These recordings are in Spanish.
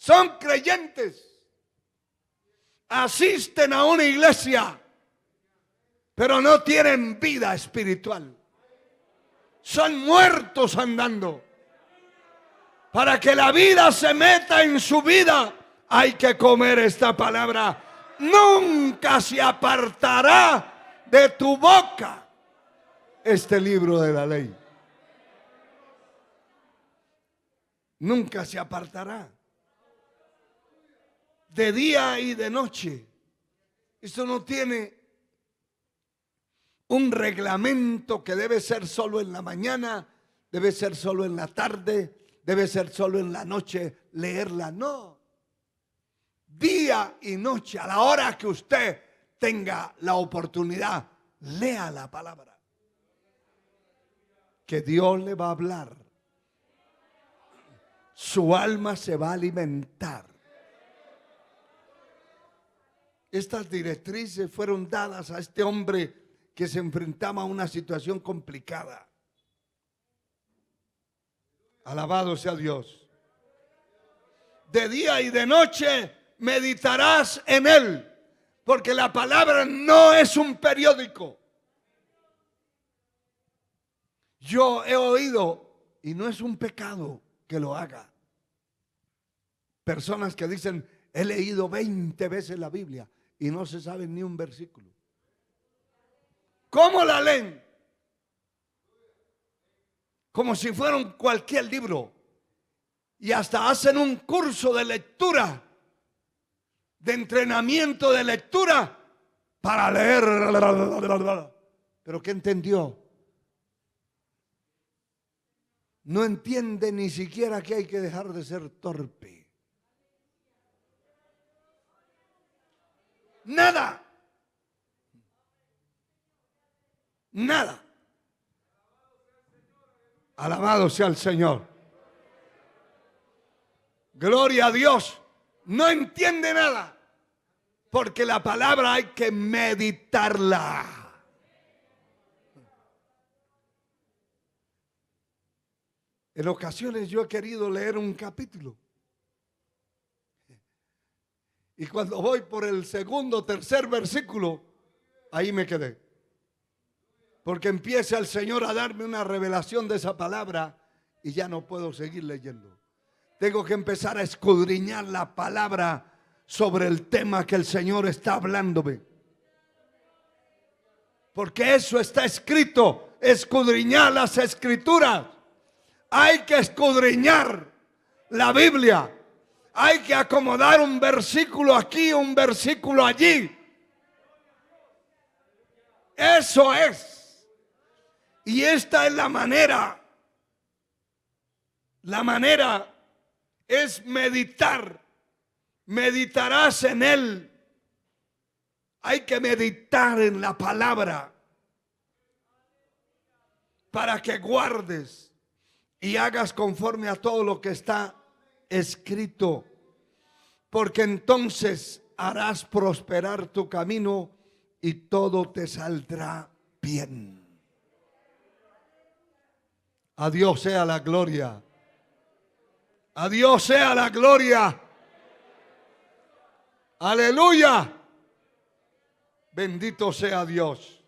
son creyentes, asisten a una iglesia, pero no tienen vida espiritual. Son muertos andando. Para que la vida se meta en su vida, hay que comer esta palabra. Nunca se apartará de tu boca este libro de la ley. Nunca se apartará. De día y de noche. Esto no tiene un reglamento que debe ser solo en la mañana, debe ser solo en la tarde, debe ser solo en la noche leerla. No. Día y noche, a la hora que usted tenga la oportunidad, lea la palabra. Que Dios le va a hablar. Su alma se va a alimentar. Estas directrices fueron dadas a este hombre que se enfrentaba a una situación complicada. Alabado sea Dios. De día y de noche meditarás en él, porque la palabra no es un periódico. Yo he oído, y no es un pecado que lo haga, personas que dicen: he leído 20 veces la Biblia y no se sabe ni un versículo. ¿Cómo la leen? Como si fueran cualquier libro. Y hasta hacen un curso de lectura, de entrenamiento de lectura para leer. ¿Pero qué entendió? No entiende ni siquiera que hay que dejar de ser torpe. Nada. Nada. Alabado sea el Señor. Gloria a Dios. No entiende nada. Porque la palabra hay que meditarla. En ocasiones yo he querido leer un capítulo. Y cuando voy por el segundo o tercer versículo, ahí me quedé. Porque empieza el Señor a darme una revelación de esa palabra y ya no puedo seguir leyendo. Tengo que empezar a escudriñar la palabra sobre el tema que el Señor está hablándome. Porque eso está escrito, escudriñar las escrituras. Hay que escudriñar la Biblia. Hay que acomodar un versículo aquí, un versículo allí. Eso es. Y esta es la manera. La manera es meditar. Meditarás en él. Hay que meditar en la palabra para que guardes y hagas conforme a todo lo que está escrito, porque entonces harás prosperar tu camino y todo te saldrá bien. A Dios sea la gloria. A Dios sea la gloria. Aleluya. Bendito sea Dios.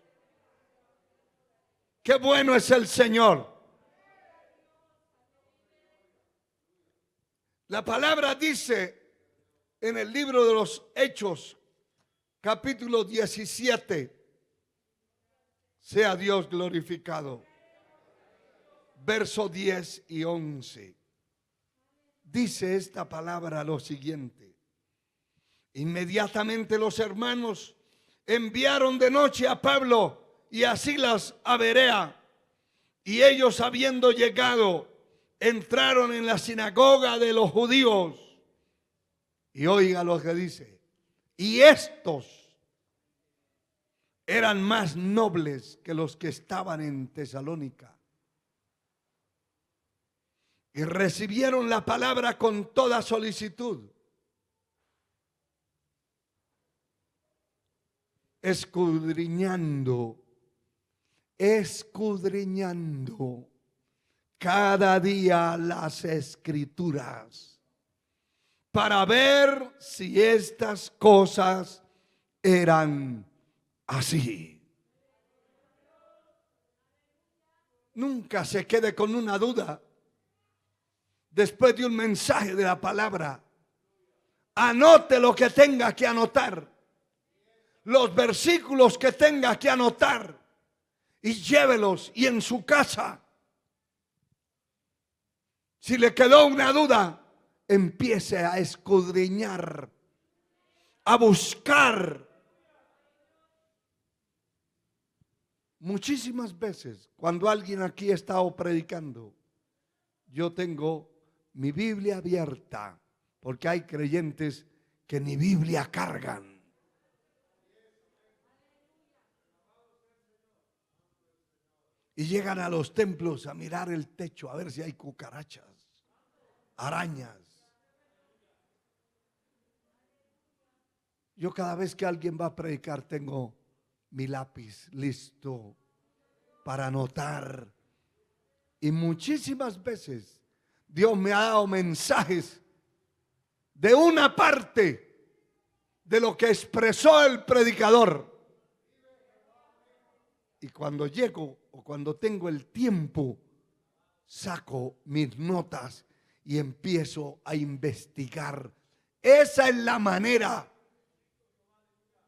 Qué bueno es el Señor. La palabra dice en el libro de los Hechos, capítulo 17, sea Dios glorificado, verso 10 y 11. Dice esta palabra lo siguiente: inmediatamente los hermanos enviaron de noche a Pablo y a Silas a Berea, y ellos, habiendo llegado, entraron en la sinagoga de los judíos. Y oiga lo que dice: y estos eran más nobles que los que estaban en Tesalónica, y recibieron la palabra con toda solicitud, escudriñando cada día las escrituras, para ver si estas cosas eran así. Nunca se quede con una duda después de un mensaje de la palabra. Anote lo que tenga que anotar, los versículos que tenga que anotar, y llévelos, y en su casa, si le quedó una duda, empiece a escudriñar, a buscar. Muchísimas veces, cuando alguien aquí ha estado predicando, yo tengo mi Biblia abierta, porque hay creyentes que ni Biblia cargan. Y llegan a los templos a mirar el techo, a ver si hay cucarachas, arañas. Yo cada vez que alguien va a predicar tengo mi lápiz listo para anotar. Y muchísimas veces Dios me ha dado mensajes de una parte de lo que expresó el predicador. Y cuando llego o cuando tengo el tiempo, saco mis notas y empiezo a investigar. Esa es la manera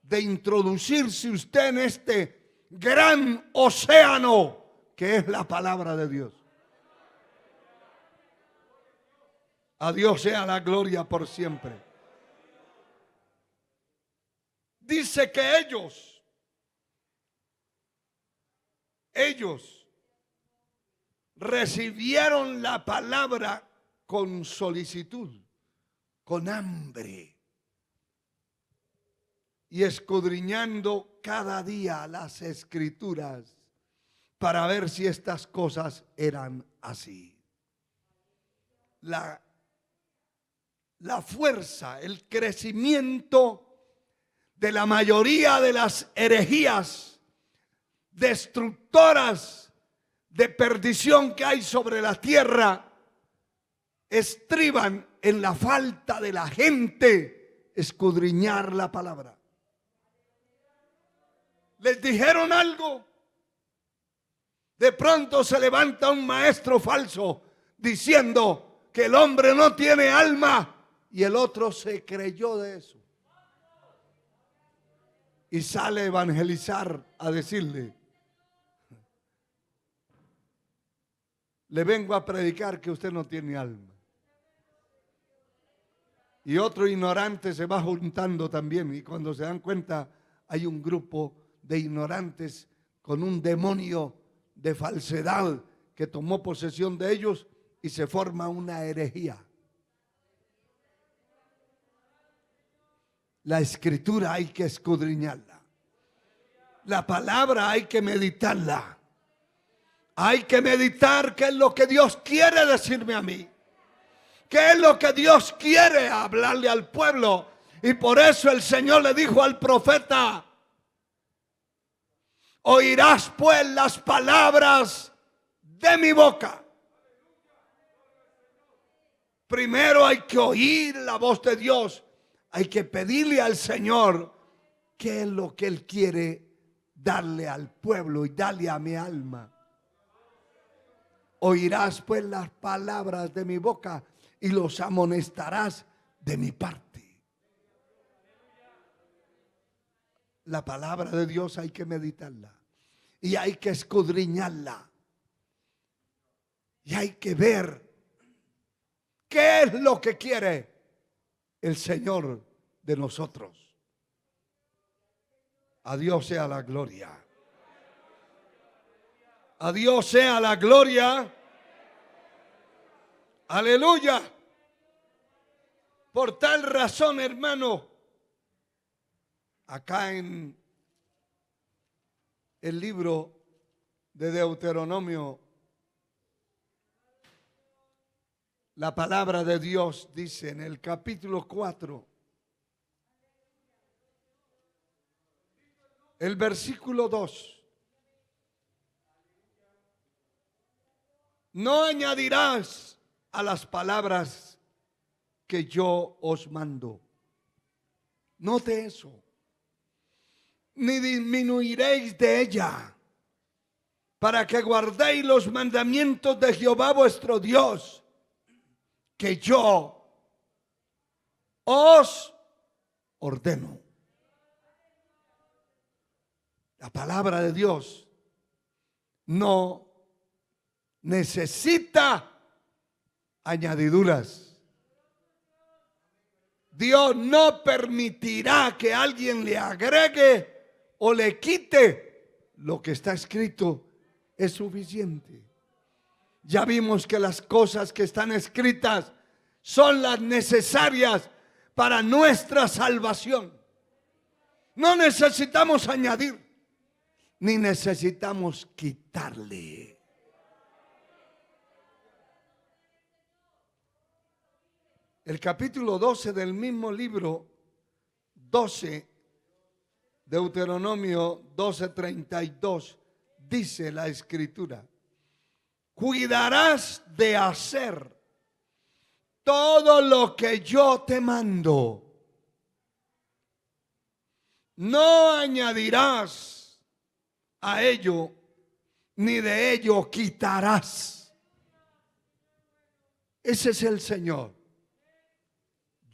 de introducirse usted en este gran océano que es la palabra de Dios. A Dios sea la gloria por siempre. Dice que ellos recibieron la palabra con solicitud, con hambre, y escudriñando cada día las escrituras para ver si estas cosas eran así. La fuerza, el crecimiento de la mayoría de las herejías destructoras de perdición que hay sobre la tierra estriban en la falta de la gente escudriñar la palabra. Les dijeron algo, de pronto se levanta un maestro falso diciendo que el hombre no tiene alma, y el otro se creyó de eso y sale a evangelizar, a decirle: le vengo a predicar que usted no tiene alma. Y otro ignorante se va juntando también, y cuando se dan cuenta hay un grupo de ignorantes con un demonio de falsedad que tomó posesión de ellos, y se forma una herejía. La escritura hay que escudriñarla. La palabra hay que meditarla. Hay que meditar qué es lo que Dios quiere decirme a mí. ¿Qué es lo que Dios quiere hablarle al pueblo? Y por eso el Señor le dijo al profeta: oirás pues las palabras de mi boca. Primero hay que oír la voz de Dios. Hay que pedirle al Señor qué es lo que Él quiere darle al pueblo y darle a mi alma. Oirás pues las palabras de mi boca y los amonestarás de mi parte. La palabra de Dios hay que meditarla y hay que escudriñarla y hay que ver qué es lo que quiere el Señor de nosotros. A Dios sea la gloria. A Dios sea la gloria. Aleluya. Por tal razón, hermano, acá en el libro de Deuteronomio, la palabra de Dios dice en el capítulo 4, el versículo 2: no añadirás a las palabras que yo os mando. Note eso. Ni disminuiréis de ella, para que guardéis los mandamientos de Jehová vuestro Dios, que yo os ordeno. La palabra de Dios no necesita añadiduras. Dios no permitirá que alguien le agregue o le quite. Lo que está escrito es suficiente. Ya vimos que las cosas que están escritas son las necesarias para nuestra salvación. No necesitamos añadir, ni necesitamos quitarle. El capítulo 12 del mismo libro 12, Deuteronomio 12:32, dice la escritura: cuidarás de hacer todo lo que yo te mando. No añadirás a ello, ni de ello quitarás. Ese es el Señor.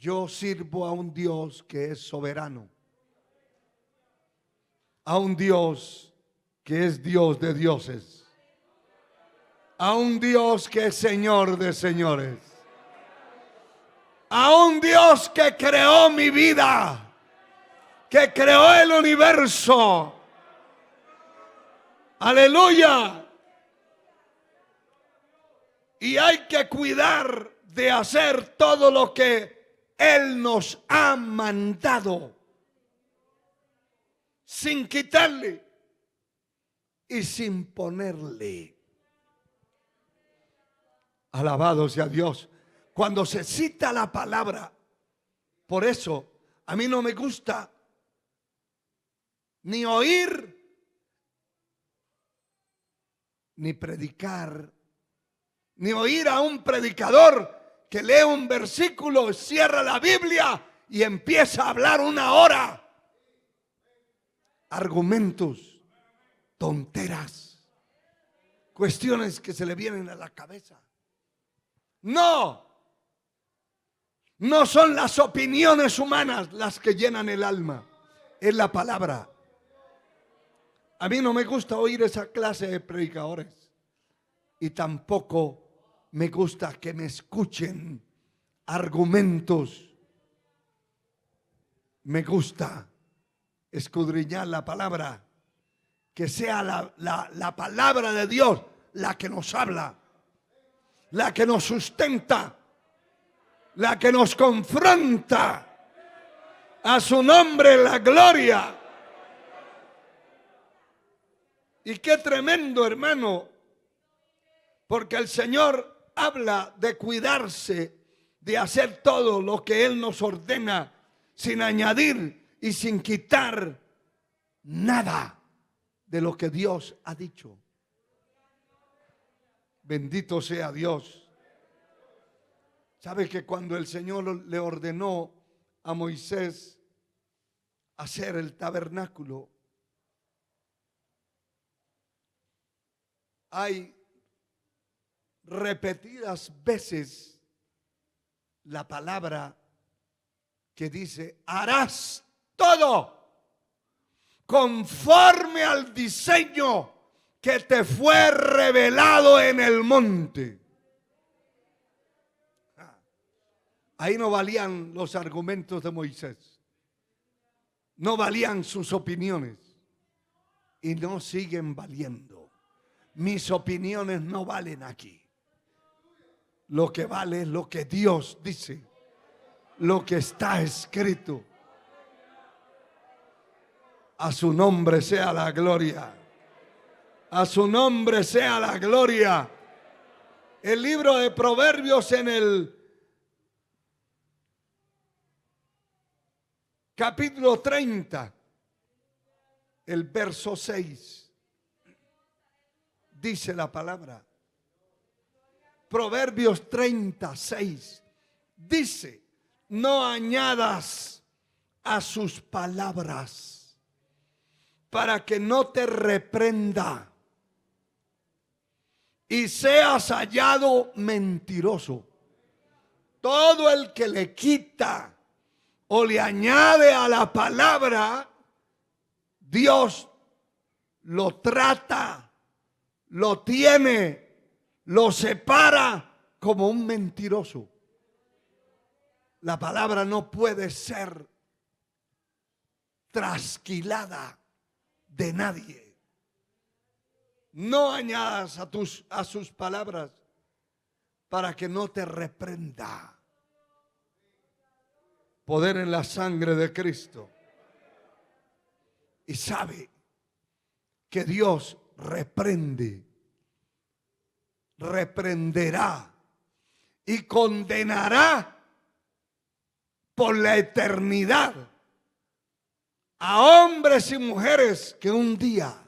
Yo sirvo a un Dios que es soberano, a un Dios que es Dios de dioses, a un Dios que es Señor de señores, a un Dios que creó mi vida, que creó el universo. Aleluya. Y hay que cuidar de hacer todo lo que Él nos ha mandado, sin quitarle y sin ponerle. Alabado sea Dios. Cuando se cita la palabra, por eso a mí no me gusta ni oír, ni predicar, ni oír a un predicador que lee un versículo, cierra la Biblia y empieza a hablar una hora. Argumentos, tonteras, cuestiones que se le vienen a la cabeza. No son las opiniones humanas las que llenan el alma, es la palabra. A mí no me gusta oír esa clase de predicadores y tampoco me gusta que me escuchen argumentos. Me gusta escudriñar la palabra, que sea la palabra de Dios la que nos habla, la que nos sustenta, la que nos confronta. A su nombre la gloria. Y qué tremendo, hermano, porque el Señor habla de cuidarse, de hacer todo lo que Él nos ordena, sin añadir y sin quitar nada de lo que Dios ha dicho. Bendito sea Dios. ¿Sabe que cuando el Señor le ordenó a Moisés hacer el tabernáculo, hay repetidas veces la palabra que dice: harás todo conforme al diseño que te fue revelado en el monte. Ahí no valían los argumentos de Moisés, no valían sus opiniones y no siguen valiendo. Mis opiniones no valen aquí. Lo que vale es lo que Dios dice, lo que está escrito. A su nombre sea la gloria. A su nombre sea la gloria. El libro de Proverbios, en el capítulo 30, el verso 6, dice la palabra. Proverbios 36 dice: no añadas a sus palabras, para que no te reprenda y seas hallado mentiroso. Todo el que le quita o le añade a la palabra, Dios lo trata, lo tiene, lo separa como un mentiroso. La palabra no puede ser trasquilada de nadie. No añadas a sus palabras para que no te reprenda. Poder en la sangre de Cristo. Y sabe que Dios reprenderá y condenará por la eternidad a hombres y mujeres que un día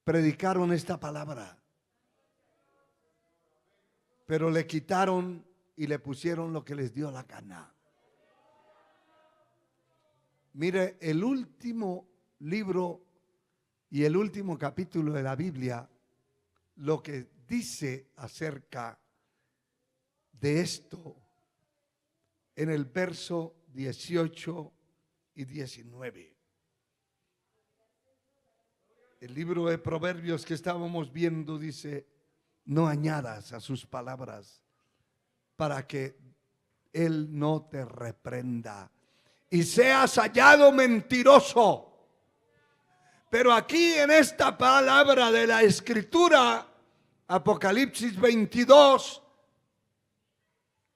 predicaron esta palabra, pero le quitaron y le pusieron lo que les dio la gana. Mire, el último libro y el último capítulo de la Biblia, lo que dice acerca de esto, en el verso 18 y 19. El libro de Proverbios que estábamos viendo dice: no añadas a sus palabras para que Él no te reprenda y seas hallado mentiroso. Pero aquí en esta palabra de la Escritura, Apocalipsis 22,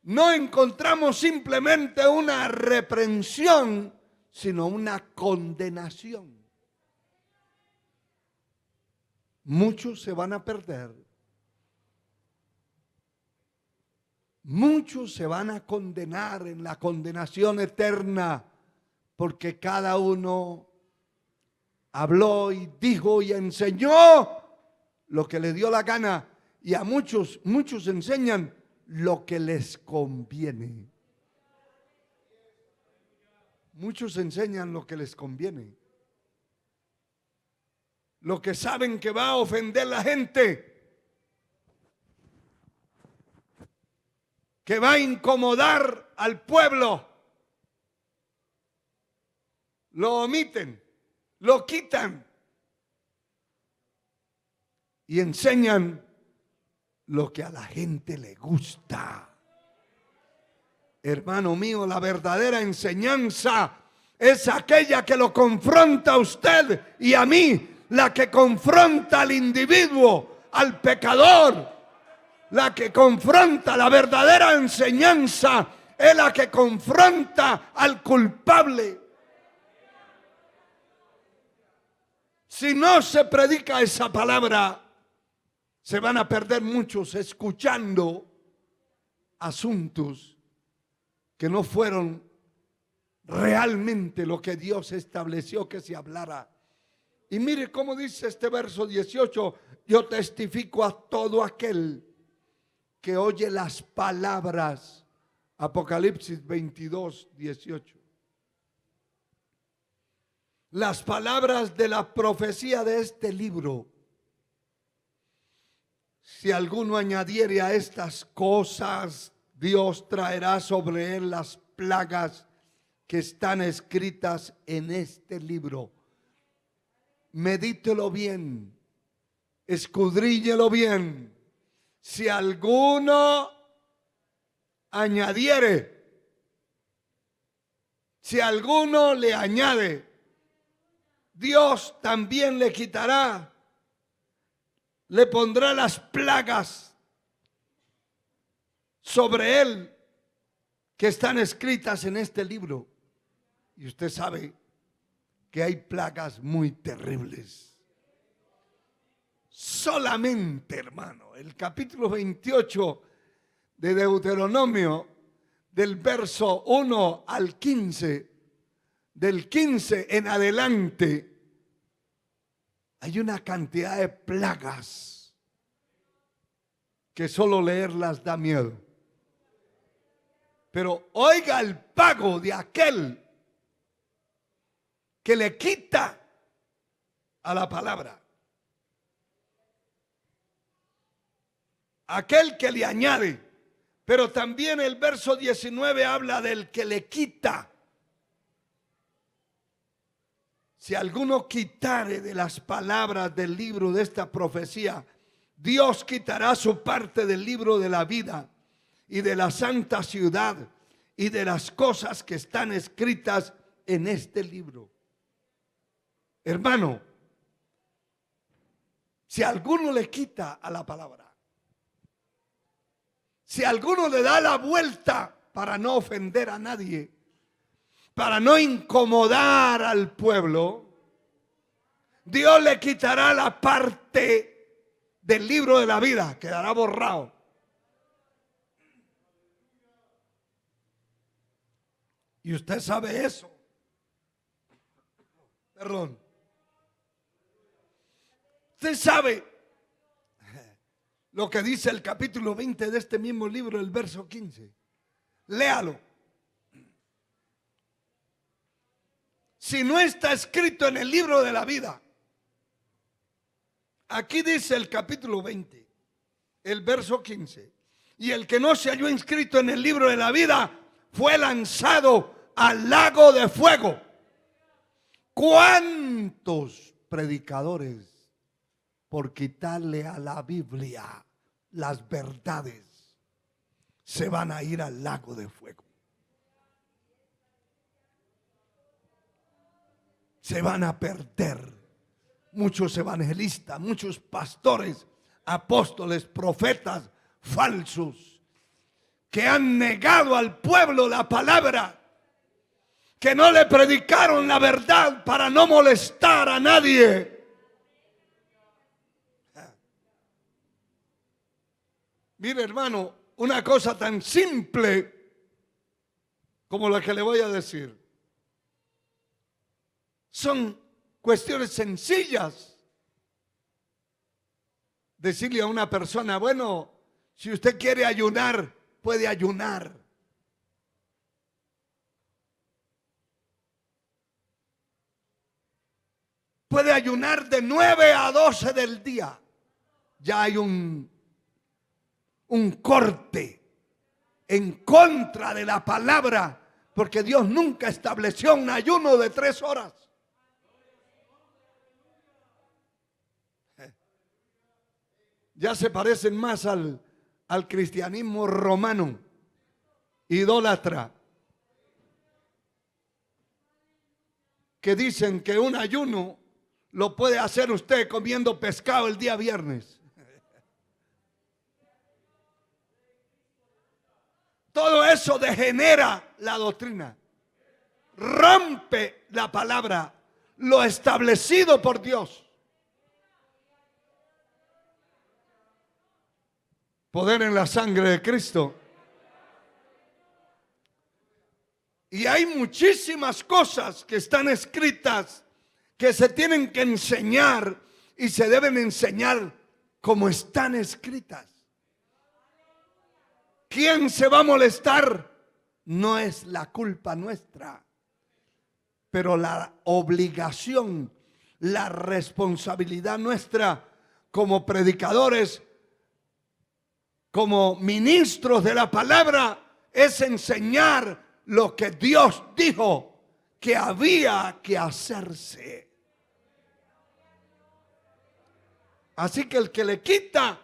no encontramos simplemente una reprensión, sino una condenación. Muchos se van a perder. Muchos se van a condenar en la condenación eterna, porque cada uno habló y dijo y enseñó lo que le dio la gana. Y a muchos enseñan lo que les conviene. Muchos enseñan lo que les conviene, lo que saben que va a ofender a la gente, que va a incomodar al pueblo. Lo omiten, lo quitan y enseñan lo que a la gente le gusta. Hermano mío, la verdadera enseñanza es aquella que lo confronta a usted y a mí, la que confronta al individuo, al pecador, la que confronta. La verdadera enseñanza es la que confronta al culpable. Si no se predica esa palabra, se van a perder muchos escuchando asuntos que no fueron realmente lo que Dios estableció que se hablara. Y mire cómo dice este verso 18: yo testifico a todo aquel que oye las palabras. Apocalipsis 22, 18. Las palabras de la profecía de este libro. Si alguno añadiere a estas cosas, Dios traerá sobre él las plagas que están escritas en este libro. Medítelo bien, escudriñelo bien. Si alguno añadiere, si alguno le añade, Dios también le quitará, le pondrá las plagas sobre él que están escritas en este libro. Y usted sabe que hay plagas muy terribles. Solamente, hermano, el capítulo 28 de Deuteronomio, del verso 1 al 15, del 15 en adelante, hay una cantidad de plagas que solo leerlas da miedo. Pero oiga el pago de aquel que le quita a la palabra. Aquel que le añade. Pero también el verso 19 habla del que le quita. Si alguno quitare de las palabras del libro de esta profecía, Dios quitará su parte del libro de la vida y de la santa ciudad y de las cosas que están escritas en este libro. Hermano, si alguno le quita a la palabra, si alguno le da la vuelta para no ofender a nadie, para no incomodar al pueblo, Dios le quitará la parte del libro de la vida, quedará borrado. Y usted sabe eso. Perdón. Usted sabe lo que dice el capítulo 20 de este mismo libro, el verso 15. Léalo. Si no está escrito en el libro de la vida. Aquí dice el capítulo 20, el verso 15. Y el que no se halló inscrito en el libro de la vida fue lanzado al lago de fuego. ¿Cuántos predicadores por quitarle a la Biblia las verdades se van a ir al lago de fuego? Se van a perder muchos evangelistas, muchos pastores, apóstoles, profetas falsos que han negado al pueblo la palabra, que no le predicaron la verdad para no molestar a nadie. Mire, hermano, una cosa tan simple como la que le voy a decir. Son cuestiones sencillas. Decirle a una persona, bueno, si usted quiere ayunar, puede ayunar. Puede ayunar de 9 a 12 del día. Ya hay un corte en contra de la palabra, porque Dios nunca estableció un ayuno de 3 horas. Ya se parecen más al cristianismo romano, idólatra, que dicen que un ayuno lo puede hacer usted comiendo pescado el día viernes. Todo eso degenera la doctrina, rompe la palabra, lo establecido por Dios. Poder en la sangre de Cristo. Y hay muchísimas cosas que están escritas que se tienen que enseñar y se deben enseñar como están escritas. ¿Quién se va a molestar? No es la culpa nuestra, pero la obligación, la responsabilidad nuestra como predicadores, como ministros de la palabra, es enseñar lo que Dios dijo que había que hacerse. Así que el que le quita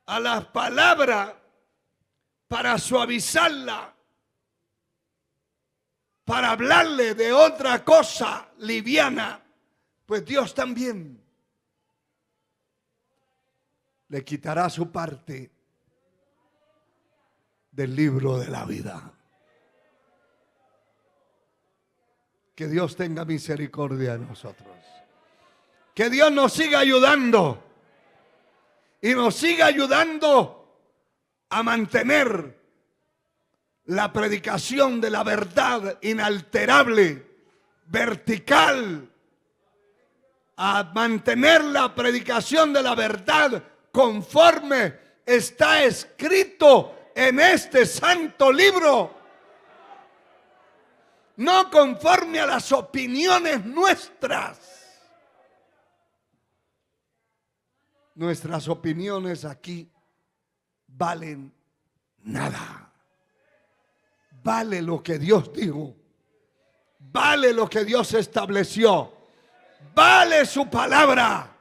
a la palabra para suavizarla, para hablarle de otra cosa liviana, pues Dios también le quitará su parte del libro de la vida. Que Dios tenga misericordia de nosotros. Que Dios nos siga ayudando y nos siga ayudando a mantener la predicación de la verdad inalterable, vertical, a mantener la predicación de la verdad conforme está escrito en este santo libro. No conforme a las opiniones nuestras. Nuestras opiniones aquí valen nada. Vale lo que Dios dijo. Vale lo que Dios estableció. Vale su palabra.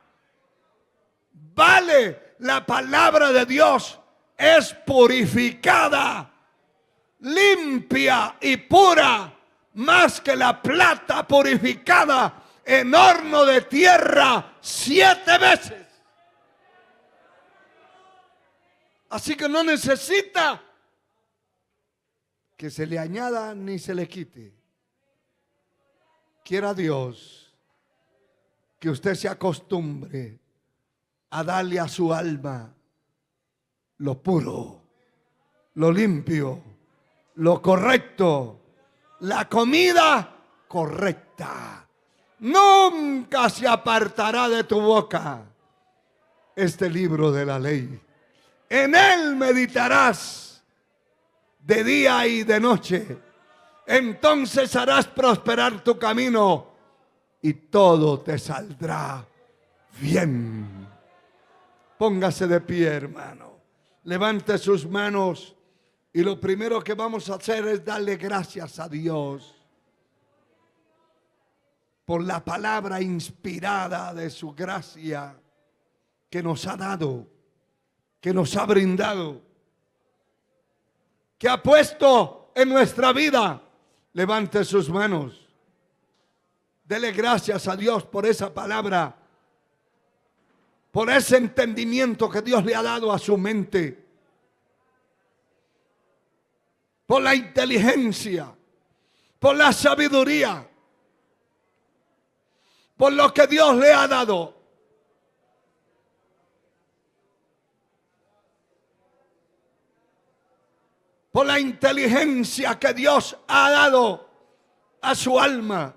Vale la palabra de Dios. Es purificada, limpia y pura, más que la plata purificada en horno de tierra 7 veces. Así que no necesita que se le añada ni se le quite. Quiera Dios que usted se acostumbre a darle a su alma lo puro, lo limpio, lo correcto, la comida correcta. Nunca se apartará de tu boca este libro de la ley. En él meditarás de día y de noche. Entonces harás prosperar tu camino y todo te saldrá bien. Póngase de pie, hermano. Levante sus manos y lo primero que vamos a hacer es darle gracias a Dios por la palabra inspirada de su gracia que nos ha dado, que nos ha brindado, que ha puesto en nuestra vida. Levante sus manos. Dele gracias a Dios por esa palabra, por ese entendimiento que Dios le ha dado a su mente, por la inteligencia, por la sabiduría, por lo que Dios le ha dado. Por la inteligencia que Dios ha dado a su alma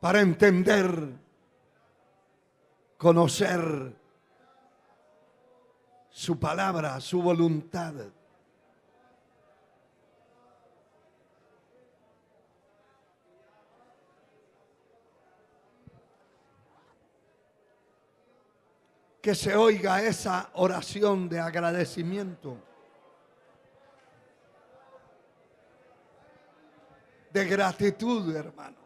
para entender, conocer su palabra, su voluntad. Que se oiga esa oración de agradecimiento, de gratitud, hermano.